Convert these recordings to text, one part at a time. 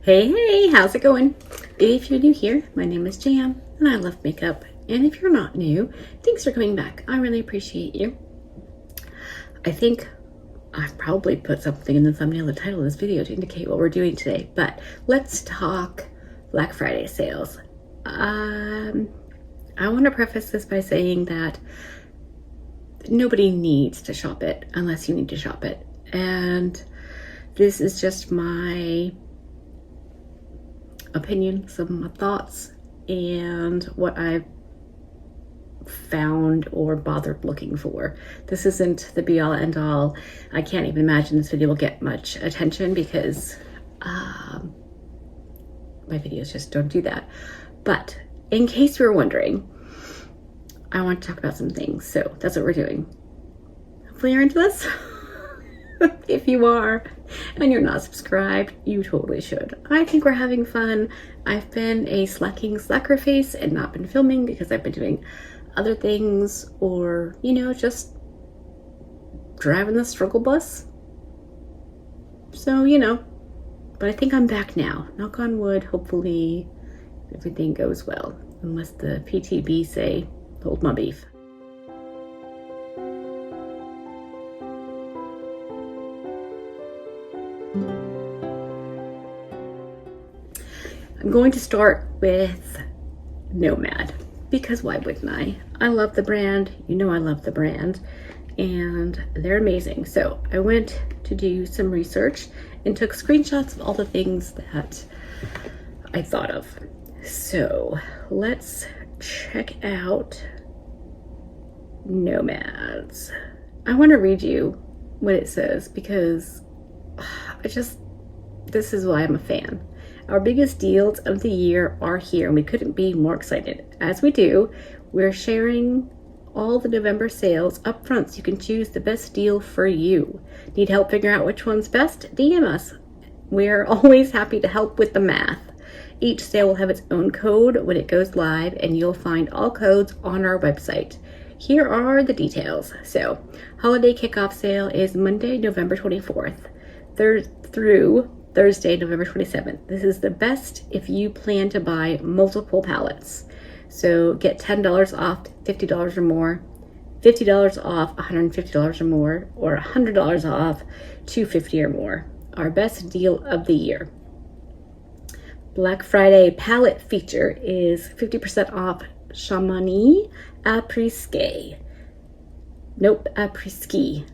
Hey, how's it going? If you're new here, my name is Jam, and I love makeup. And if you're not new, thanks for coming back. I really appreciate you. I think I've probably put something in the thumbnail, the title of this video to indicate what we're doing today, but let's talk Black Friday sales. I want to preface this by saying that nobody needs to shop it unless you need to shop it. And this is just my opinion, some of my thoughts, and what I've found or bothered looking for. This isn't the be all end all. I can't even imagine this video will get much attention because my videos just don't do that. But in case you were wondering, I want to talk about some things. So that's what we're doing. Hopefully you're into this. If you are and you're not subscribed, you totally should. I think we're having fun. I've been a slacker face and not been filming because I've been doing other things, or just driving the struggle bus. So but I think I'm back now. Knock on wood. Hopefully everything goes well, unless the PTB say hold my beef. I'm going to start with Nomad, because why wouldn't I? I love the brand. I love the brand, and they're amazing. So I went to do some research and took screenshots of all the things that I thought of. So let's check out Nomads. I want to read you what it says because this is why I'm a fan. Our biggest deals of the year are here, and we couldn't be more excited. As we do, we're sharing all the November sales up front so you can choose the best deal for you. Need help figuring out which one's best? DM us. We're always happy to help with the math. Each sale will have its own code when it goes live, and you'll find all codes on our website. Here are the details. So, holiday kickoff sale is Monday, November 24th through Thursday, November 27th. This is the best if you plan to buy multiple palettes. So get $10 off $50 or more, $50 off $150 or more, or $100 off $250 or more. Our best deal of the year. Black Friday palette feature is 50% off Chamonix Après-Ski. Nope, Après-Ski.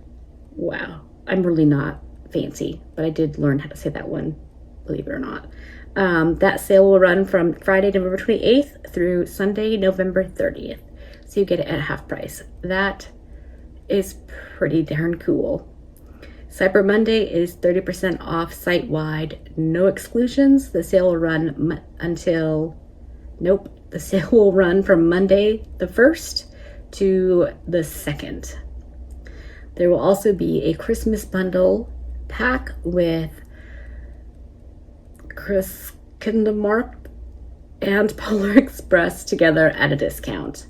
Wow, I'm really not fancy, but I did learn how to say that one, believe it or not. That sale will run from Friday, November 28th through Sunday, November 30th. So you get it at half price. That is pretty darn cool. Cyber Monday is 30% off site-wide, no exclusions. The sale will run the sale will run from Monday the 1st to the 2nd. There will also be a Christmas bundle pack with Chris Kindermark and Polar Express together at a discount.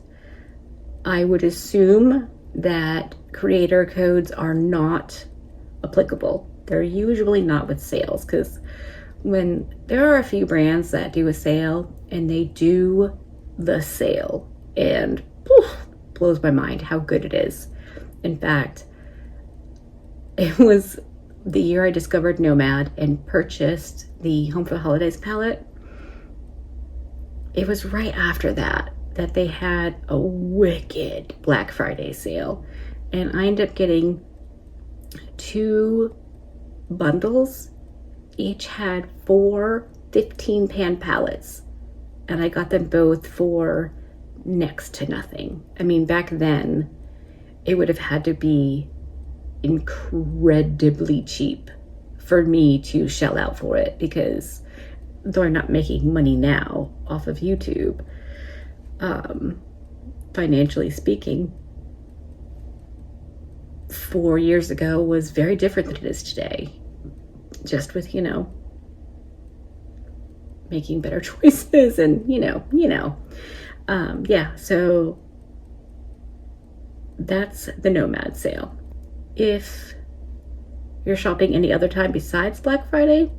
I would assume that creator codes are not applicable. They're usually not with sales, because when there are a few brands that do a sale and they do the sale, and blows my mind how good it is. In fact, it was the year I discovered Nomad and purchased the Home for the Holidays palette. It was right after that they had a wicked Black Friday sale, and I ended up getting 2 bundles. Each had 4 15-pan palettes, and I got them both for next to nothing. I mean, back then it would have had to be incredibly cheap for me to shell out for it, because though I'm not making money now off of YouTube, financially speaking, 4 years ago was very different than it is today, just with making better choices and so that's the Nomad sale. If you're shopping any other time besides Black Friday,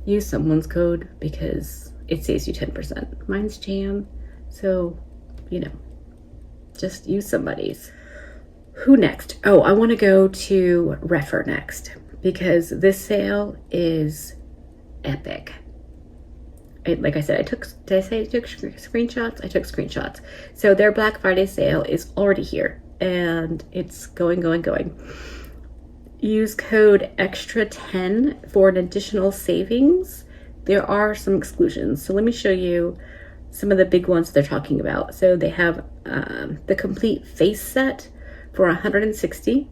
use someone's code because it saves you 10%. Mine's Jam, so, you know, just use somebody's. Who next? Oh, I want to go to Refer next because this sale is epic. Like I said, did I say I took screenshots? I took screenshots. So their Black Friday sale is already here and it's going. Use code extra10 for an additional savings. There are some exclusions. So let me show you some of the big ones they're talking about. So they have the complete face set for $160.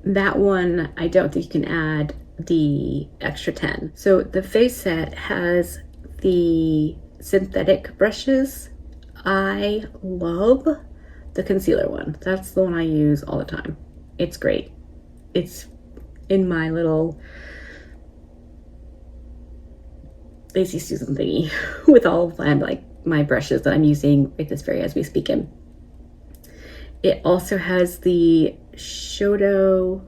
That one, I don't think you can add the extra 10. So the face set has the synthetic brushes. I love the concealer one. That's the one I use all the time. It's great. It's in my little Lazy Susan thingy with all of my brushes that I'm using right this very as we speak in. It also has the Shodo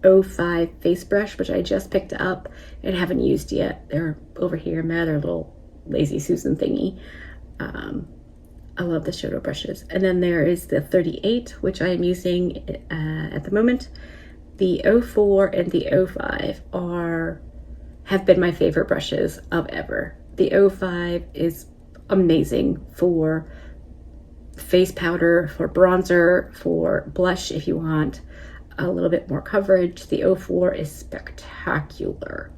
05 face brush, which I just picked up and haven't used yet. They're over here in my other little Lazy Susan thingy. I love the Shodo brushes. And then there is the 38, which I am using at the moment. The 04 and the 05 have been my favorite brushes of ever. The 05 is amazing for face powder, for bronzer, for blush if you want a little bit more coverage. The 04 is spectacular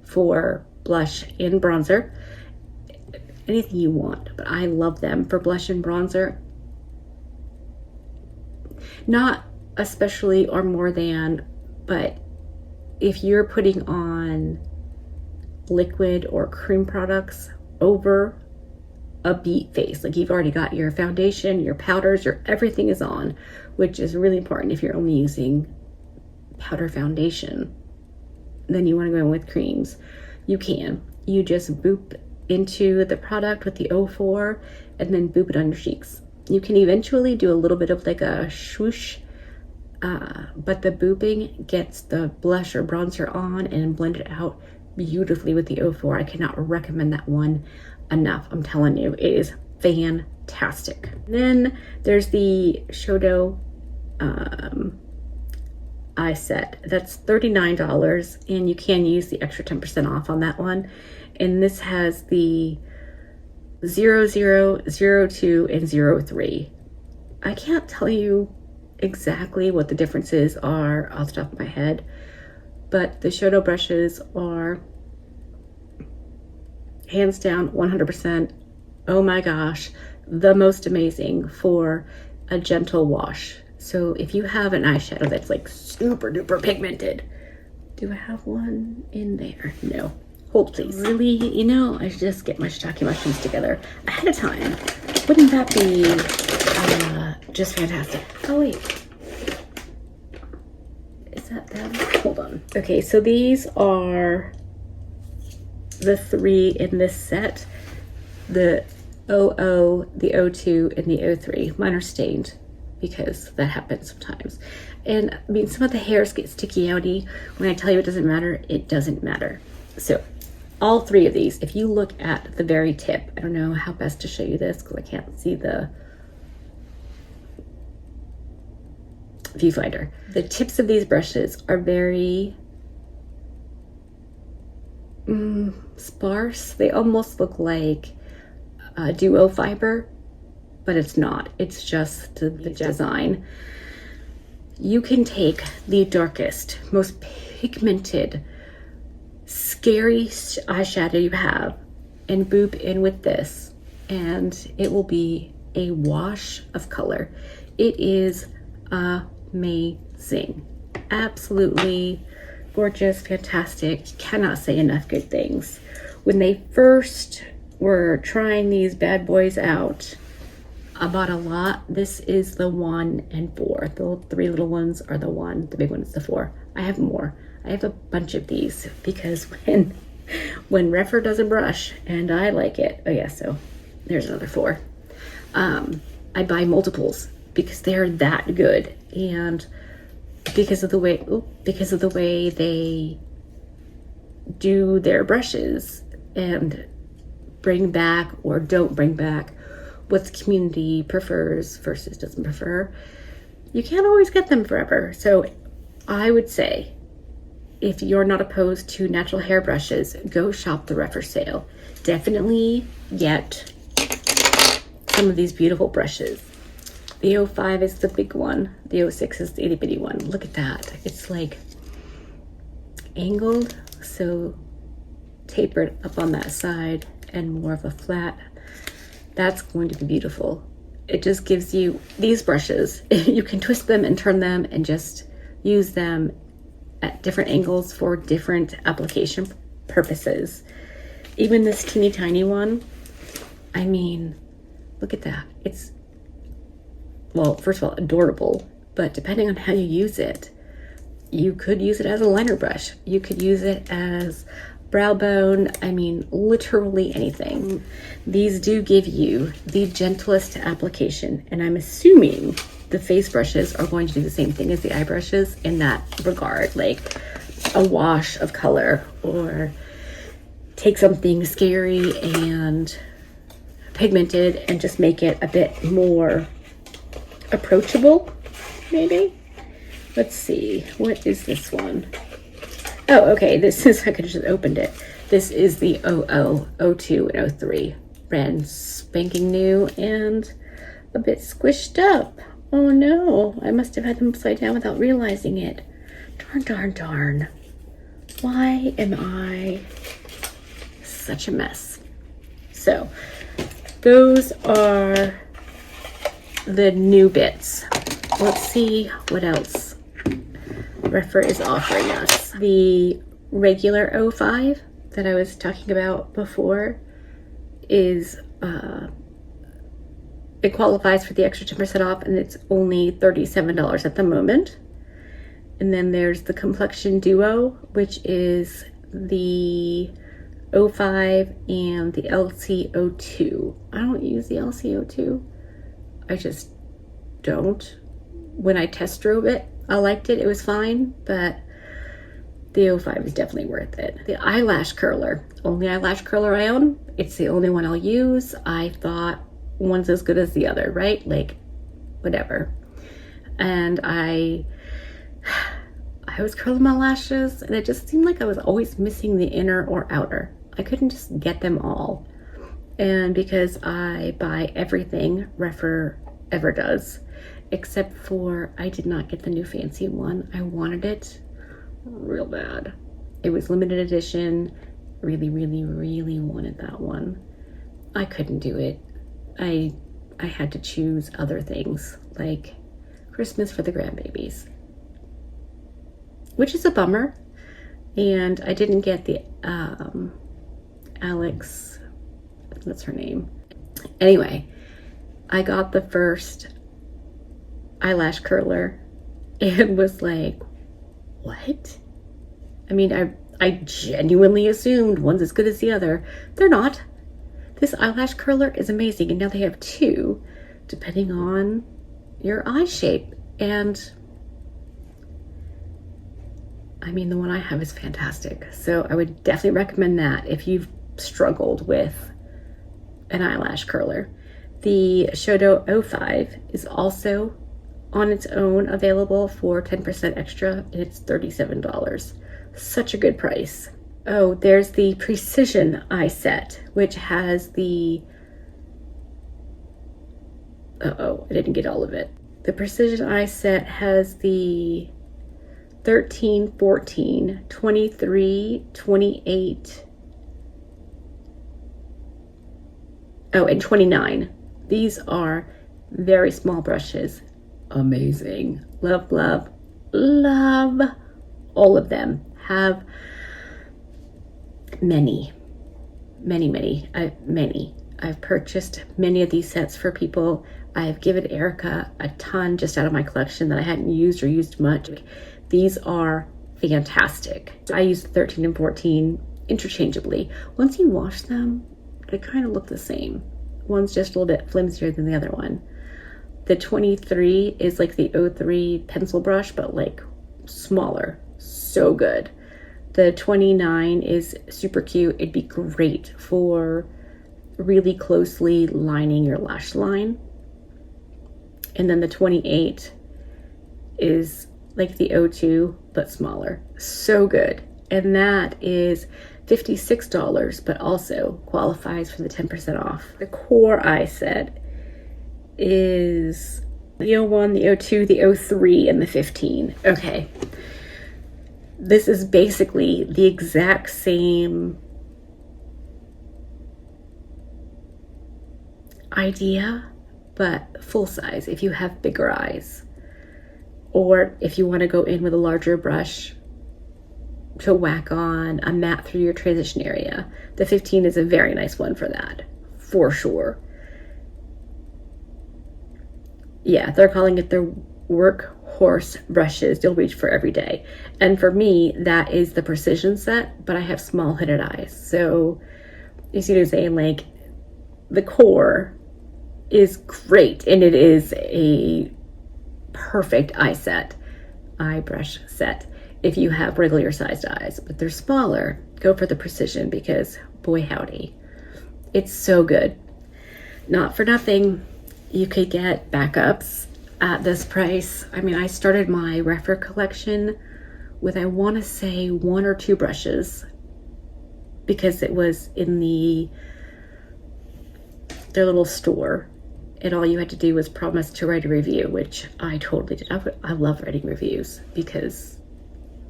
for blush and bronzer. Anything you want, but I love them for blush and bronzer. Not especially or more than, but if you're putting on liquid or cream products over a beat face, like you've already got your foundation, your powders, your everything is on, which is really important if you're only using powder foundation, then you want to go in with creams. You can. You just boop into the product with the 04 and then boop it on your cheeks. You can eventually do a little bit of like a swoosh, but the booping gets the blush or bronzer on and blend it out beautifully with the 04. I cannot recommend that one enough. I'm telling you, it is fantastic. Then there's the Shodo eye set. That's $39 and you can use the extra 10% off on that one. And this has the 00, 02, and 03. I can't tell you exactly what the differences are off the top of my head, but the Shodo brushes are hands down 100%. Oh my gosh, the most amazing for a gentle wash. So if you have an eyeshadow that's like super duper pigmented, do I have one in there? No. Hold please. Really, you know, I should just get my shiitake mushrooms together ahead of time. Wouldn't that be just fantastic? Oh wait, is that them? Hold on. Okay, so these are the three in this set. The 00, the 02, and the 03. Mine are stained because that happens sometimes. And I mean, some of the hairs get sticky outy. When I tell you it doesn't matter, it doesn't matter. So all three of these, if you look at the very tip, I don't know how best to show you this because I can't see the viewfinder. The tips of these brushes are very sparse. They almost look like duo fiber, but it's not. It's just the design. You can take the darkest, most pigmented, scary eyeshadow you have and boop in with this, and it will be a wash of color. It is amazing. Absolutely gorgeous, fantastic. Cannot say enough good things. When they first were trying these bad boys out, I bought a lot. This is the 1 and 4. The three little ones are the 1, the big one is the 4. I have more. I have a bunch of these because when Refer does a brush and I like it, oh yeah, so there's another 4. I buy multiples because they're that good, and because of the way they do their brushes and bring back or don't bring back what the community prefers versus doesn't prefer, you can't always get them forever. So I would say, if you're not opposed to natural hair brushes, go shop the Refer sale. Definitely get some of these beautiful brushes. The 05 is the big one. The 06 is the itty bitty one. Look at that. It's like angled, so tapered up on that side and more of a flat. That's going to be beautiful. It just gives you these brushes. You can twist them and turn them and just use them at different angles for different application purposes. Even this teeny tiny one, I mean, look at that. It's, well, first of all, adorable, but depending on how you use it, you could use it as a liner brush. You could use it as brow bone. I mean, literally anything. These do give you the gentlest application, and I'm assuming the face brushes are going to do the same thing as the eye brushes in that regard, like a wash of color, or take something scary and pigmented and just make it a bit more approachable, maybe. Let's see, what is this one? Oh, okay, this is, I could have just opened it. This is the 00, 02, and 03. Brand spanking new and a bit squished up. Oh no, I must have had them upside down without realizing it. Darn, darn, darn. Why am I such a mess? So, those are the new bits. Let's see what else Refer is offering us. The regular 05 that I was talking about before is it qualifies for the extra 10% off, and it's only $37 at the moment. And then there's the Complexion Duo, which is the 05 and the LC02. I don't use the LC02. I just don't. When I test drove it, I liked it. It was fine, but the 05 is definitely worth it. The eyelash curler, only eyelash curler I own. It's the only one I'll use. I thought one's as good as the other, right? Like, whatever. And I was curling my lashes, and it just seemed like I was always missing the inner or outer. I couldn't just get them all. And because I buy everything Refer ever does, except for I did not get the new fancy one. I wanted it real bad. It was limited edition. Really, really, really wanted that one. I couldn't do it. I had to choose other things, like Christmas for the grandbabies, which is a bummer. And I didn't get the Alex, what's her name? Anyway, I got the first eyelash curler and was like, what? I mean, I genuinely assumed one's as good as the other. They're not. This eyelash curler is amazing, and now they have two, depending on your eye shape. And I mean, the one I have is fantastic. So I would definitely recommend that if you've struggled with an eyelash curler. The Shodo 05 is also on its own available for 10% extra, and it's $37. Such a good price. Oh, there's the Precision Eye Set, which has the, I didn't get all of it. The Precision Eye Set has the 13, 14, 23, 28, and 29. These are very small brushes. Amazing. Love, love, love. All of them have many. I've purchased many of these sets for people. I've given Erica a ton just out of my collection that I hadn't used or used much. These are fantastic. I use 13 and 14 interchangeably. Once you wash them, they kind of look the same. One's just a little bit flimsier than the other one. The 23 is like the 03 pencil brush, but like smaller. So good. The 29 is super cute. It'd be great for really closely lining your lash line. And then the 28 is like the O2 but smaller. So good. And that is $56, but also qualifies for the 10% off. The core eye set is the 01, the 02, the 03, and the 15. Okay. This is basically the exact same idea, but full size if you have bigger eyes. Or if you want to go in with a larger brush to whack on a matte through your transition area. The 15 is a very nice one for that, for sure. Yeah, they're calling it their workhorse brushes you'll reach for every day. And for me, that is the precision set, but I have small hooded eyes. So you see what I'm saying? Like, the core is great, and it is a perfect eye brush set if you have regular sized eyes. But they're smaller, go for the precision, because boy howdy, it's so good. Not for nothing, you could get backups at this price. I mean, I started my Refer collection with, I want to say, 1 or 2 brushes, because it was in their little store, and all you had to do was promise to write a review, which I totally did. I love writing reviews, because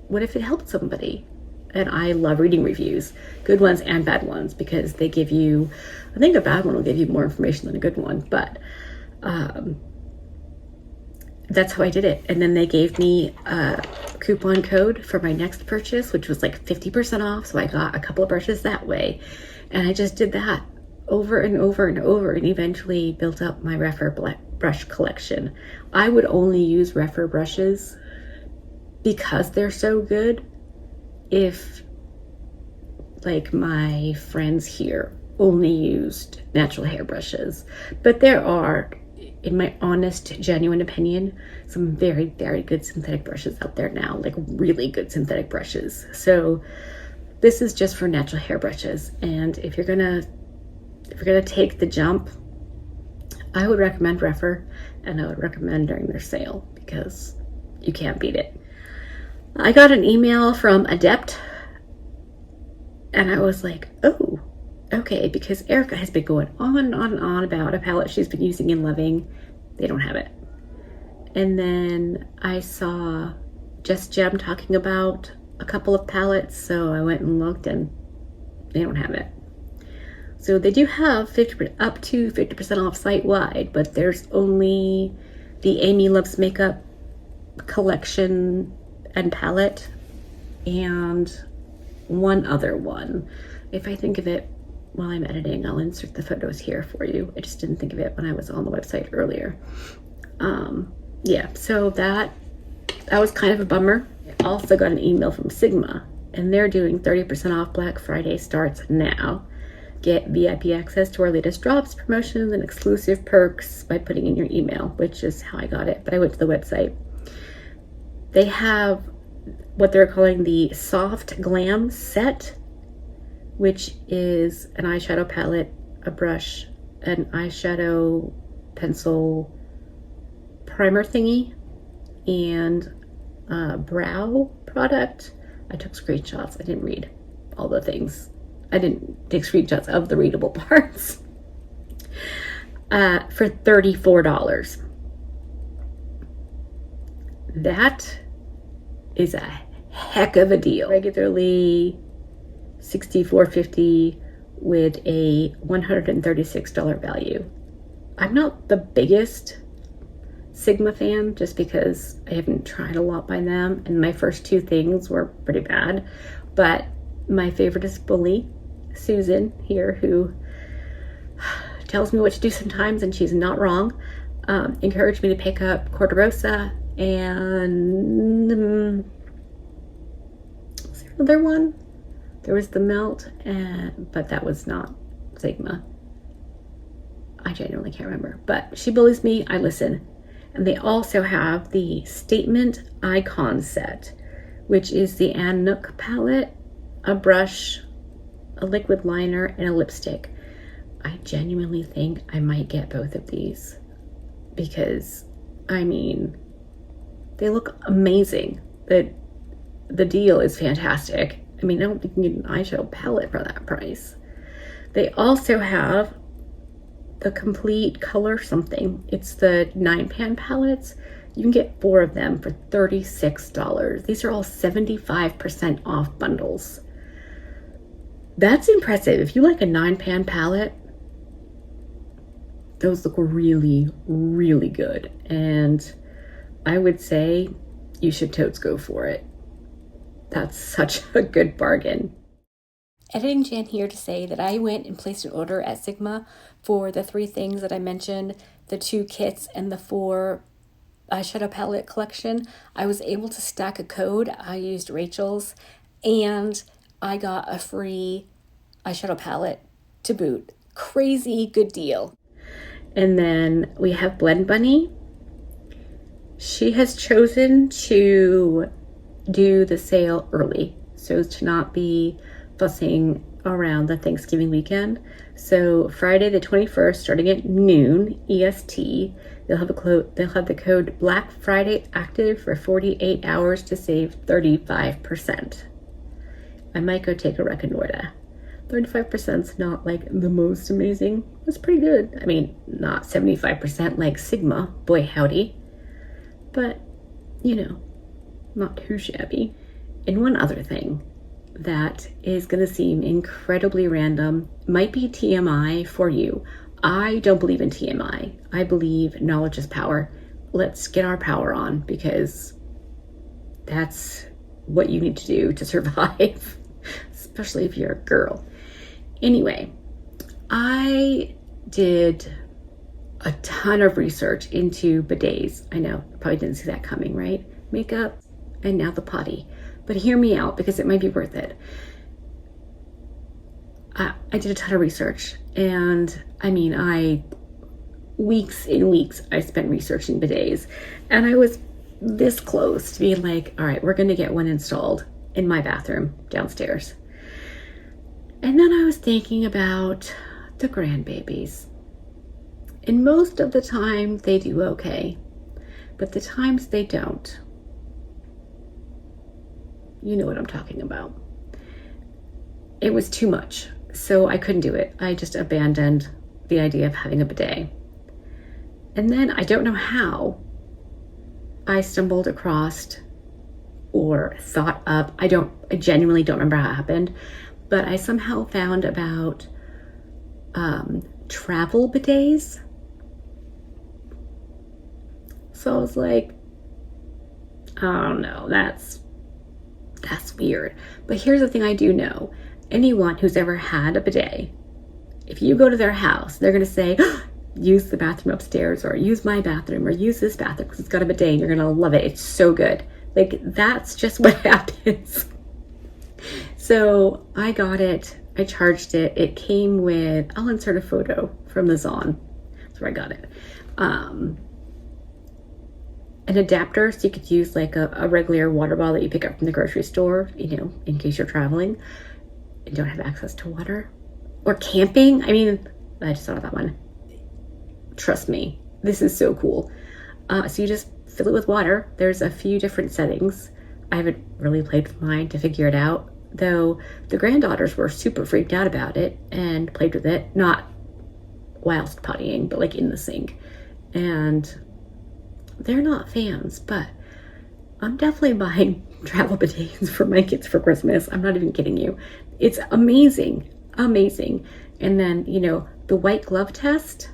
what if it helped somebody? And I love reading reviews, good ones and bad ones, because they give you, I think a bad one will give you more information than a good one, but that's how I did it. And then they gave me a coupon code for my next purchase, which was like 50% off. So I got a couple of brushes that way. And I just did that over and over and over, and eventually built up my Refer brush collection. I would only use Refer brushes because they're so good if, like, my friends here only used natural hair brushes. But there are, in my honest, genuine opinion, some very, very good synthetic brushes out there now, like really good synthetic brushes. So this is just for natural hair brushes. And if you're gonna take the jump, I would recommend Refer, and I would recommend during their sale, because you can't beat it. I got an email from Adept, and I was like, oh, okay, because Erica has been going on and on and on about a palette she's been using and loving. They don't have it. And then I saw Just Gem talking about a couple of palettes, so I went and looked, and they don't have it. So they do have up to 50% off site-wide, but there's only the Amy Loves Makeup collection and palette, and one other one. If I think of it while I'm editing, I'll insert the photos here for you. I just didn't think of it when I was on the website earlier. Yeah, so that was kind of a bummer. I also got an email from Sigma, and they're doing 30% off. Black Friday starts now. Get VIP access to our latest drops, promotions, and exclusive perks by putting in your email, which is how I got it. But I went to the website. They have what they're calling the Soft Glam set, which is an eyeshadow palette, a brush, an eyeshadow pencil primer thingy, and a brow product. I took screenshots. I didn't read all the things. I didn't take screenshots of the readable parts. For $34. That is a heck of a deal. Regularly $64.50 with a $136 value. I'm not the biggest Sigma fan, just because I haven't tried a lot by them, and my first 2 things were pretty bad. But my favorite is Bully Susan here, who tells me what to do sometimes, and she's not wrong. Encouraged me to pick up Corderosa, and was there another one? There was the Melt, but that was not Sigma. I genuinely can't remember. But she bullies me, I listen. And they also have the Statement Icon set, which is the Ann Nook palette a brush, a liquid liner, and a lipstick. I genuinely think I might get both of these because, I mean, they look amazing. The deal is fantastic. I mean, I don't think you need an eyeshadow palette for that price. They also have the complete color something. It's the 9-pan palettes. You can get 4 of them for $36. These are all 75% off bundles. That's impressive. If you like a 9-pan palette, those look really, really good. And I would say you should totes go for it. That's such a good bargain. Editing Jan here to say that I went and placed an order at Sigma for the 3 things that I mentioned, the 2 kits and the 4 eyeshadow palette collection. I was able to stack a code. I used Rachel's and I got a free eyeshadow palette to boot. Crazy good deal. And then we have Blend Bunny. She has chosen to do the sale early so as to not be fussing around the Thanksgiving weekend. So Friday the 21st, starting at noon EST, they'll have the code Black Friday active for 48 hours to save 35%. I might go take a reconnoiter. 35% is not like the most amazing. It's pretty good. I mean, not 75% like Sigma, boy howdy, but you know, not too shabby. And one other thing that is going to seem incredibly random, might be TMI for you. I don't believe in TMI. I believe knowledge is power. Let's get our power on because that's what you need to do to survive, especially if you're a girl. Anyway, I did a ton of research into bidets. I know, probably didn't see that coming, right? Makeup and now the potty. But hear me out because it might be worth it. I did a ton of research and I mean, weeks and weeks I spent researching bidets and I was this close to being like, all right, we're going to get one installed in my bathroom downstairs. And then I was thinking about the grandbabies. And most of the time they do okay, but the times they don't, you know what I'm talking about. It was too much, so I couldn't do it. I just abandoned the idea of having a bidet. And then I don't know how I stumbled across or thought up, I genuinely don't remember how it happened, but I somehow found about travel bidets. So I was like, I don't know, that's weird. But here's the thing I do know. Anyone who's ever had a bidet, if you go to their house, they're going to say, use the bathroom upstairs or use my bathroom or use this bathroom because it's got a bidet and you're going to love it. It's so good. Like, that's just what happens. So I got it. I charged it. It came with, I'll insert a photo from the Zon. That's where I got it. An adapter so you could use like a regular water bottle that you pick up from the grocery store, you know, in case you're traveling and don't have access to water. Or camping. I mean, I just thought of that one. Trust me, this is so cool. So you just fill it with water. There's a few different settings. I haven't really played with mine to figure it out, though the granddaughters were super freaked out about it and played with it, not whilst pottying, but like in the sink. And they're not fans, but I'm definitely buying travel bidets for my kids for Christmas. I'm not even kidding you. It's amazing, amazing. And then, you know, the white glove test,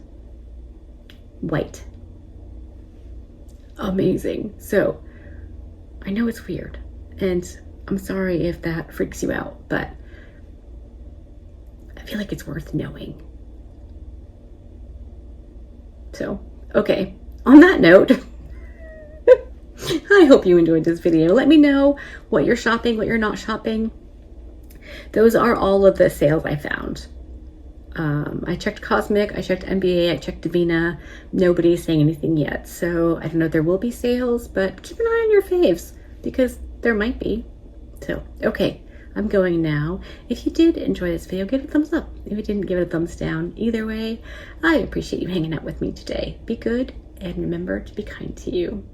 white. Amazing. So I know it's weird and I'm sorry if that freaks you out, but I feel like it's worth knowing. So, okay, on that note, I hope you enjoyed this video. Let me know what you're shopping, what you're not shopping. Those are all of the sales I found. I checked Cosmic, I checked NBA, I checked Davina. Nobody's saying anything yet. So I don't know if there will be sales, but keep an eye on your faves because there might be. So, okay, I'm going now. If you did enjoy this video, give it a thumbs up. If you didn't, give it a thumbs down. Either way, I appreciate you hanging out with me today. Be good and remember to be kind to you.